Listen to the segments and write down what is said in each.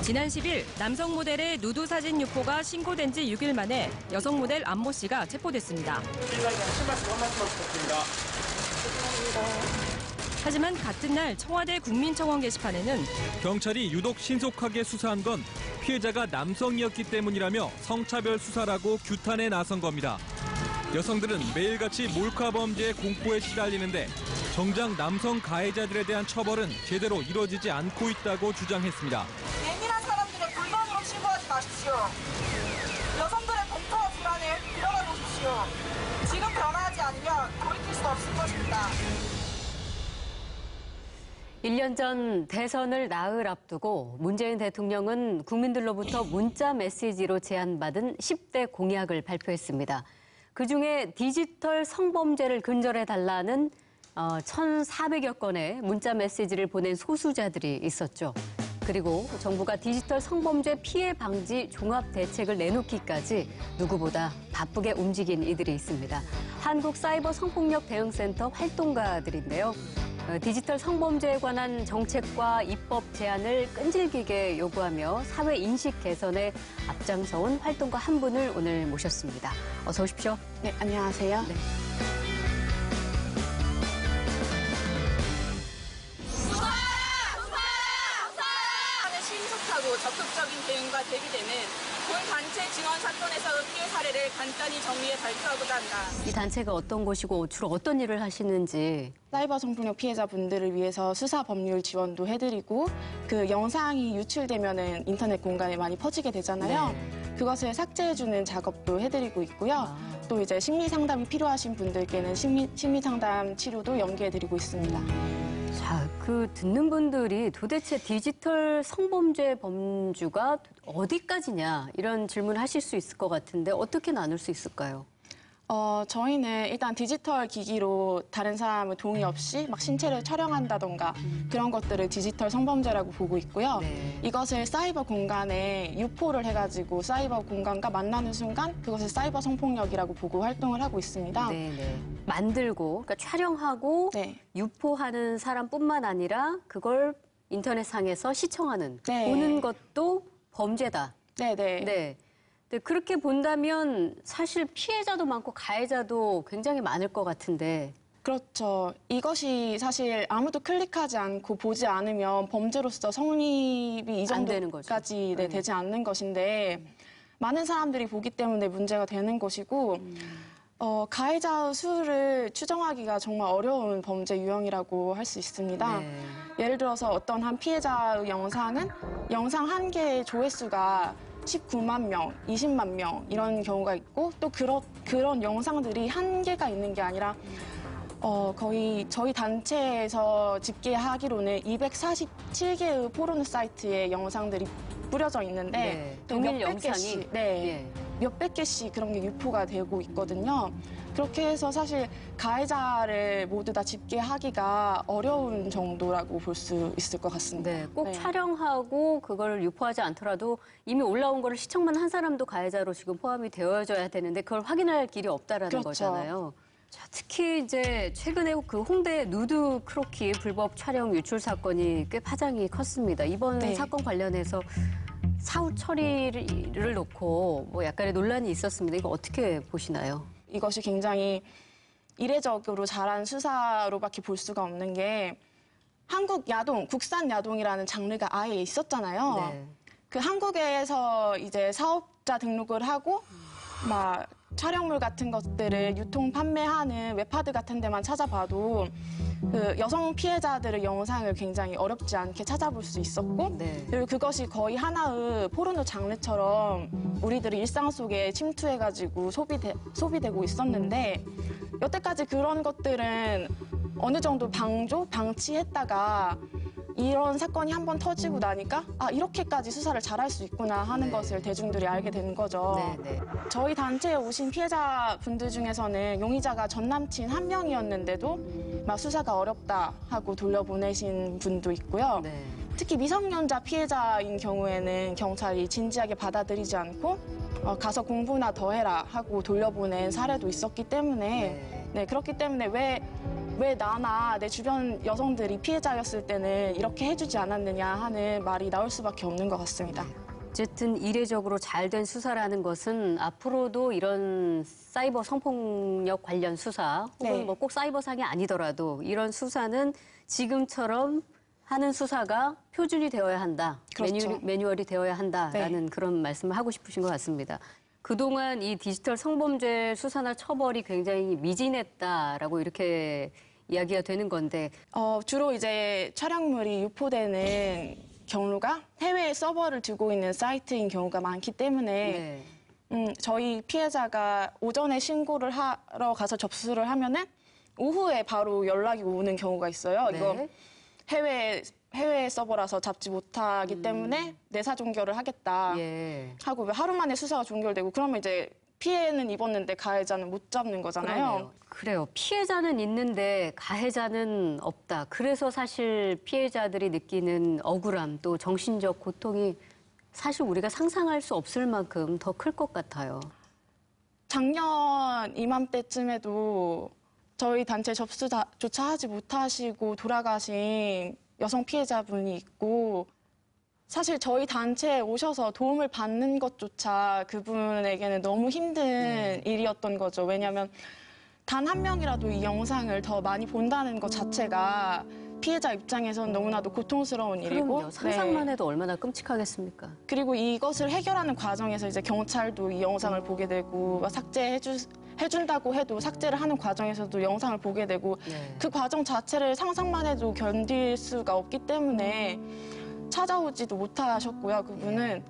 지난 10일 남성 모델의 누드 사진 유포가 신고된 지 6일 만에 여성 모델 안모 씨가 체포됐습니다. 하지만 같은 날 청와대 국민청원 게시판에는 경찰이 유독 신속하게 수사한 건 피해자가 남성이었기 때문이라며 성차별 수사라고 규탄에 나선 겁니다. 여성들은 매일같이 몰카 범죄의 공포에 시달리는데 정작 남성 가해자들에 대한 처벌은 제대로 이뤄지지 않고 있다고 주장했습니다. 예민한 사람들은 불만으로 신고하지 마십시오. 여성들의 공포와 불안을 들어가 보십시오. 지금 변화하지 않으면 돌이킬 수 없을 것입니다. 1년 전 대선을 나흘 앞두고 문재인 대통령은 국민들로부터 문자 메시지로 제안받은 10대 공약을 발표했습니다. 그중에 디지털 성범죄를 근절해달라는 1,400여 건의 문자 메시지를 보낸 소수자들이 있었죠. 그리고 정부가 디지털 성범죄 피해 방지 종합 대책을 내놓기까지 누구보다 바쁘게 움직인 이들이 있습니다. 한국사이버성폭력대응센터 활동가들인데요. 디지털 성범죄에 관한 정책과 입법 제안을 끈질기게 요구하며 사회 인식 개선에 앞장서온 활동가 한 분을 오늘 모셨습니다. 어서 오십시오. 네, 안녕하세요. 네. 신속하고 적극적인 대응과 대비되는 본단체 증언 사건에서 피해 사례를 간단히 정리해 발표하고자 한다. 이 단체가 어떤 곳이고 주로 어떤 일을 하시는지. 사이버 성폭력 피해자분들을 위해서 수사 법률 지원도 해드리고 그 영상이 유출되면은 인터넷 공간에 많이 퍼지게 되잖아요. 네. 그것을 삭제해주는 작업도 해드리고 있고요. 또 이제 심리 상담이 필요하신 분들께는 심리 상담 치료도 연계해드리고 있습니다. 자, 그 듣는 분들이 도대체 디지털 성범죄 범주가 어디까지냐 이런 질문을 하실 수 있을 것 같은데 어떻게 나눌 수 있을까요? 저희는 일단 디지털 기기로 다른 사람의 동의 없이 막 신체를 촬영한다던가 그런 것들을 디지털 성범죄라고 보고 있고요. 네. 이것을 사이버 공간에 유포를 해가지고 사이버 공간과 만나는 순간 그것을 사이버 성폭력이라고 보고 활동을 하고 있습니다. 네네. 만들고, 그러니까 촬영하고 네. 유포하는 사람뿐만 아니라 그걸 인터넷상에서 시청하는, 네. 보는 것도 범죄다. 네네. 네. 근데 그렇게 본다면 사실 피해자도 많고 가해자도 굉장히 많을 것 같은데. 그렇죠. 이것이 사실 아무도 클릭하지 않고 보지 않으면 범죄로서 성립이 이 안 되는 거죠. 정도까지 되지 않는 것인데 많은 사람들이 보기 때문에 문제가 되는 것이고 가해자 수를 추정하기가 정말 어려운 범죄 유형이라고 할 수 있습니다. 네. 예를 들어서 어떤 한 피해자의 영상은 영상 한 개의 조회수가 19만 명, 20만 명 이런 경우가 있고 또 그런 영상들이 한계가 있는 게 아니라 거의 저희 단체에서 집계하기로는 247개의 포르노 사이트에 영상들이 뿌려져 있는데 네. 또 동일 몇백 영상이 개씩, 네, 몇백 개씩 그런 게 유포가 되고 있거든요. 그렇게 해서 사실 가해자를 모두 다 집계하기가 어려운 정도라고 볼 수 있을 것 같습니다. 네, 꼭 네. 촬영하고 그걸 유포하지 않더라도 이미 올라온 거를 시청만 한 사람도 가해자로 지금 포함이 되어져야 되는데 그걸 확인할 길이 없다라는 그렇죠. 거잖아요. 자, 특히 이제 최근에 그 홍대 누드 크로키 불법 촬영 유출 사건이 꽤 파장이 컸습니다. 이번 네. 사건 관련해서 사후 처리를 놓고 뭐 약간의 논란이 있었습니다. 이거 어떻게 보시나요? 이것이 굉장히 이례적으로 잘한 수사로밖에 볼 수가 없는 게 한국 야동, 국산 야동이라는 장르가 아예 있었잖아요. 네. 그 한국에서 이제 사업자 등록을 하고 막 촬영물 같은 것들을 유통 판매하는 웹하드 같은 데만 찾아봐도 그 여성 피해자들의 영상을 굉장히 어렵지 않게 찾아볼 수 있었고 네. 그리고 그것이 거의 하나의 포르노 장르처럼 우리들이 일상 속에 침투해가지고 소비되고 있었는데 여태까지 그런 것들은 어느 정도 방치했다가 이런 사건이 한번 터지고 나니까 아 이렇게까지 수사를 잘할 수 있구나 하는 네. 것을 대중들이 알게 된 거죠. 네. 저희 단체에 오신 피해자분들 중에서는 용의자가 전 남친 한 명이었는데도 막 수사가 어렵다 하고 돌려보내신 분도 있고요. 네. 특히 미성년자 피해자인 경우에는 경찰이 진지하게 받아들이지 않고 가서 공부나 더 해라 하고 돌려보낸 사례도 있었기 때문에 네, 그렇기 때문에 왜 왜 나나 내 주변 여성들이 피해자였을 때는 이렇게 해주지 않았느냐 하는 말이 나올 수밖에 없는 것 같습니다. 어쨌든 이례적으로 잘 된 수사라는 것은 앞으로도 이런 사이버 성폭력 관련 수사 혹은 네. 뭐 꼭 사이버상이 아니더라도 이런 수사는 지금처럼 하는 수사가 표준이 되어야 한다. 그렇죠. 매뉴얼이 되어야 한다라는 그런 말씀을 하고 싶으신 것 같습니다. 그동안 이 디지털 성범죄 수사나 처벌이 굉장히 미진했다라고 이렇게 이야기가 되는 건데 주로 이제 촬영물이 유포되는 경우가 해외에 서버를 두고 있는 사이트인 경우가 많기 때문에 저희 피해자가 오전에 신고를 하러 가서 접수를 하면은 오후에 바로 연락이 오는 경우가 있어요. 네. 이거 해외 서버라서 잡지 못하기 때문에 내사 종결을 하겠다 예. 하고 하루 만에 수사가 종결되고 그러면 이제 피해는 입었는데 가해자는 못 잡는 거잖아요. 그래요. 피해자는 있는데 가해자는 없다. 그래서 사실 피해자들이 느끼는 억울함 또 정신적 고통이 사실 우리가 상상할 수 없을 만큼 더 클 것 같아요. 작년 이맘때쯤에도 저희 단체 접수조차 하지 못하시고 돌아가신 여성 피해자분이 있고 사실 저희 단체에 오셔서 도움을 받는 것조차 그분에게는 너무 힘든 일이었던 거죠. 왜냐하면 단 한 명이라도 이 영상을 더 많이 본다는 것 자체가 피해자 입장에선 너무나도 고통스러운 일이고 그럼요. 상상만 해도 얼마나 끔찍하겠습니까? 그리고 이것을 해결하는 과정에서 이제 경찰도 이 영상을 보게 되고 막 해준다고 해도 삭제를 하는 과정에서도 영상을 보게 되고 그 과정 자체를 상상만 해도 견딜 수가 없기 때문에 찾아오지도 못하셨고요. 그분은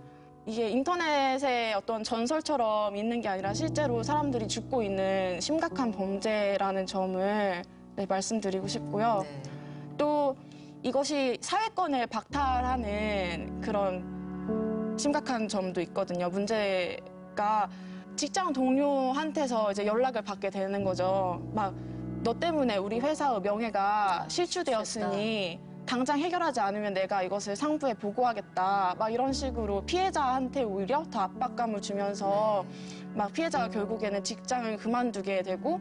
이게 인터넷의 어떤 전설처럼 있는 게 아니라 실제로 사람들이 죽고 있는 심각한 범죄라는 점을 말씀드리고 싶고요. 또 이것이 사회권을 박탈하는 그런 심각한 점도 있거든요. 문제가 직장 동료한테서 이제 연락을 받게 되는 거죠. 막 너 때문에 우리 회사의 명예가 실추되었으니 당장 해결하지 않으면 내가 이것을 상부에 보고하겠다. 막 이런 식으로 피해자한테 오히려 더 압박감을 주면서 막 피해자가 결국에는 직장을 그만두게 되고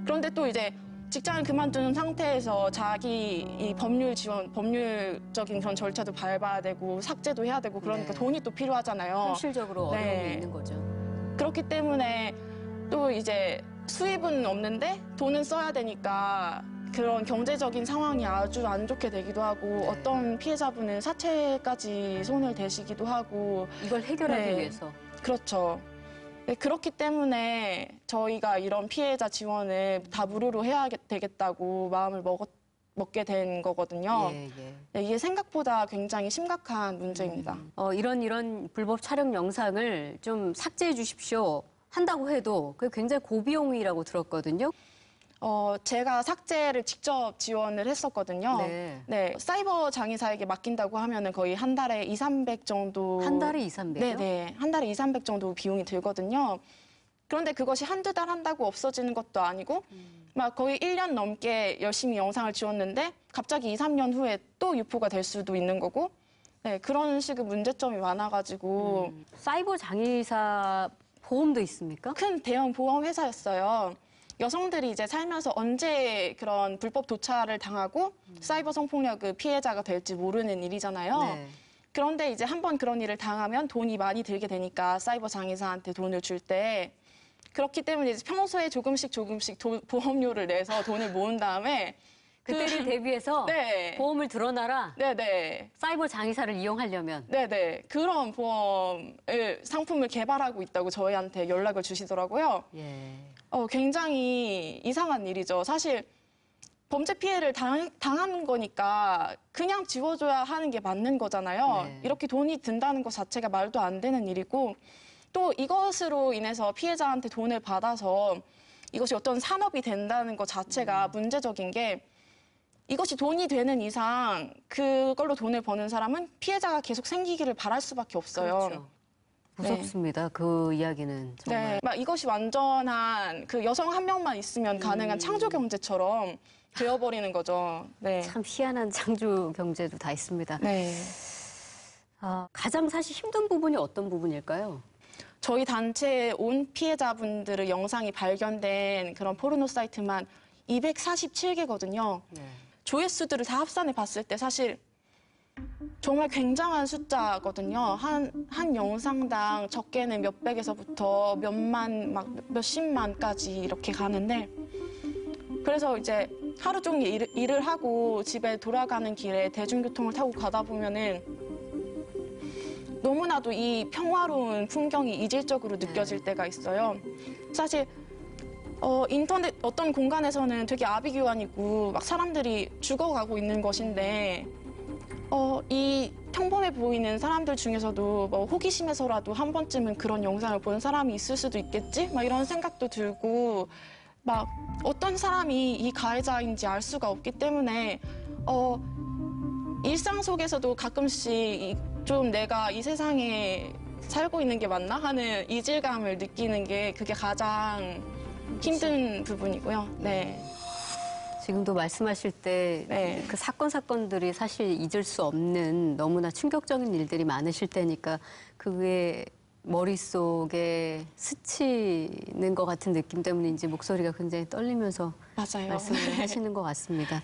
그런데 또 이제 직장을 그만두는 상태에서 자기 이 법률적인 그런 절차도 밟아야 되고 삭제도 해야 되고 그러니까 돈이 또 필요하잖아요. 현실적으로 어려움이 있는 거죠. 그렇기 때문에 또 이제 수입은 없는데 돈은 써야 되니까 그런 경제적인 상황이 아주 안 좋게 되기도 하고 어떤 피해자분은 사채까지 손을 대시기도 하고 이걸 해결하기 위해서. 그렇죠. 네, 그렇기 때문에 저희가 이런 피해자 지원을 다 무료로 해야 되겠다고 마음을 먹게 된 거거든요. 네, 이게 생각보다 굉장히 심각한 문제입니다. 이런 불법 촬영 영상을 좀 삭제해 주십시오 한다고 해도 그게 굉장히 고비용이라고 들었거든요. 제가 삭제를 직접 지원을 했었거든요. 네, 사이버 장의사에게 맡긴다고 하면은 거의 한 달에 200~300 정도. 한 달에 200~300이요? 네, 한 달에 200~300 정도 비용이 들거든요. 그런데 그것이 한두 달 한다고 없어지는 것도 아니고 막 거의 1년 넘게 열심히 영상을 지웠는데 갑자기 2~3년 후에 또 유포가 될 수도 있는 거고 네, 그런 식의 문제점이 많아가지고 사이버 장의사 보험도 있습니까? 큰 대형 보험 회사였어요. 여성들이 이제 살면서 언제 그런 불법 도찰을 당하고 사이버 성폭력 피해자가 될지 모르는 일이잖아요. 그런데 이제 한번 그런 일을 당하면 돈이 많이 들게 되니까 사이버 장의사한테 돈을 줄 때 그렇기 때문에 이제 평소에 조금씩 보험료를 내서 돈을 모은 다음에 그때를 대비해서 보험을 들어놔라. 사이버 장의사를 이용하려면. 그런 보험을 상품을 개발하고 있다고 저희한테 연락을 주시더라고요. 굉장히 이상한 일이죠. 사실 범죄 피해를 당하는 거니까 그냥 지워줘야 하는 게 맞는 거잖아요. 이렇게 돈이 든다는 것 자체가 말도 안 되는 일이고 또 이것으로 인해서 피해자한테 돈을 받아서 이것이 어떤 산업이 된다는 것 자체가 문제적인 게 이것이 돈이 되는 이상 그걸로 돈을 버는 사람은 피해자가 계속 생기기를 바랄 수밖에 없어요. 그렇죠. 무섭습니다. 그 이야기는 정말. 막 이것이 완전한 그 여성 한 명만 있으면 가능한 창조 경제처럼 되어버리는 거죠. 참 희한한 창조 경제도 다 있습니다. 가장 사실 힘든 부분이 어떤 부분일까요? 저희 단체에 온 피해자분들의 영상이 발견된 그런 포르노 사이트만 247개거든요. 네. 조회수들을 다 합산해 봤을 때 사실 정말 굉장한 숫자거든요. 한 영상당 적게는 몇백에서부터 몇만, 막 몇십만까지 이렇게 가는데 그래서 이제 하루 종일 일을 하고 집에 돌아가는 길에 대중교통을 타고 가다 보면은 너무나도 이 평화로운 풍경이 이질적으로 느껴질 때가 있어요. 사실 인터넷 어떤 공간에서는 되게 아비규환이고 막 사람들이 죽어가고 있는 것인데 이 평범해 보이는 사람들 중에서도 뭐 호기심에서라도 한 번쯤은 그런 영상을 본 사람이 있을 수도 있겠지? 막 이런 생각도 들고 막 어떤 사람이 이 가해자인지 알 수가 없기 때문에 일상 속에서도 가끔씩 좀 내가 이 세상에 살고 있는 게 맞나 하는 이질감을 느끼는 게 그게 가장 힘든 부분이고요. 네. 지금도 말씀하실 때 네. 그 사건들이 사실 잊을 수 없는 너무나 충격적인 일들이 많으실 때니까 그게 머릿속에 스치는 것 같은 느낌 때문인지 목소리가 굉장히 떨리면서 맞아요. 말씀을 하시는 것 같습니다.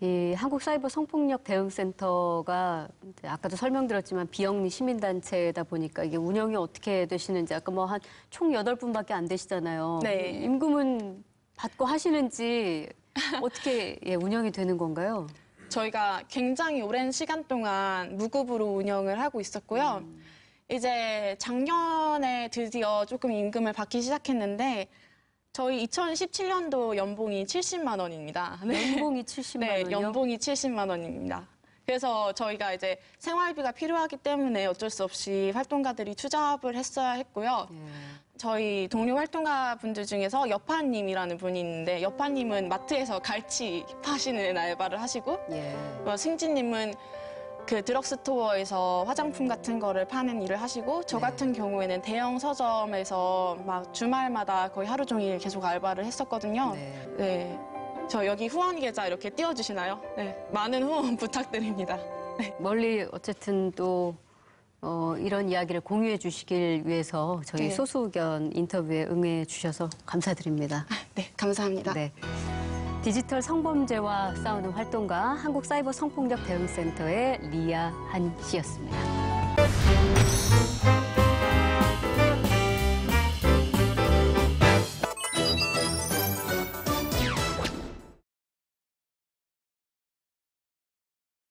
이 한국사이버성폭력대응센터가 아까도 설명드렸지만 비영리 시민단체다 보니까 이게 운영이 어떻게 되시는지 아까 뭐 한 총 8분밖에 안 되시잖아요. 네. 임금은 받고 하시는지 어떻게 운영이 되는 건가요? 저희가 굉장히 오랜 시간 동안 무급으로 운영을 하고 있었고요. 이제 작년에 드디어 조금 임금을 받기 시작했는데 저희 2017년도 연봉이 70만 원입니다. 네. 연봉이 70만 네, 원이요? 연봉이 70만 원입니다. 그래서 저희가 이제 생활비가 필요하기 때문에 어쩔 수 없이 활동가들이 투잡을 했어야 했고요. 저희 동료 활동가 분들 중에서 여파님이라는 분이 있는데 여파님은 마트에서 갈치 파시는 알바를 하시고 승진님은 그 드럭스토어에서 화장품 같은 거를 파는 일을 하시고 저 같은 경우에는 대형 서점에서 막 주말마다 거의 하루 종일 계속 알바를 했었거든요. 네. 저 여기 후원 계좌 이렇게 띄워주시나요? 네. 많은 후원 부탁드립니다. 네. 멀리 어쨌든 또 이런 이야기를 공유해 주시길 위해서 저희 네. 소수견 인터뷰에 응해 주셔서 감사드립니다. 네, 감사합니다. 네. 디지털 성범죄와 싸우는 활동가 한국사이버성폭력대응센터의 리아한 씨였습니다.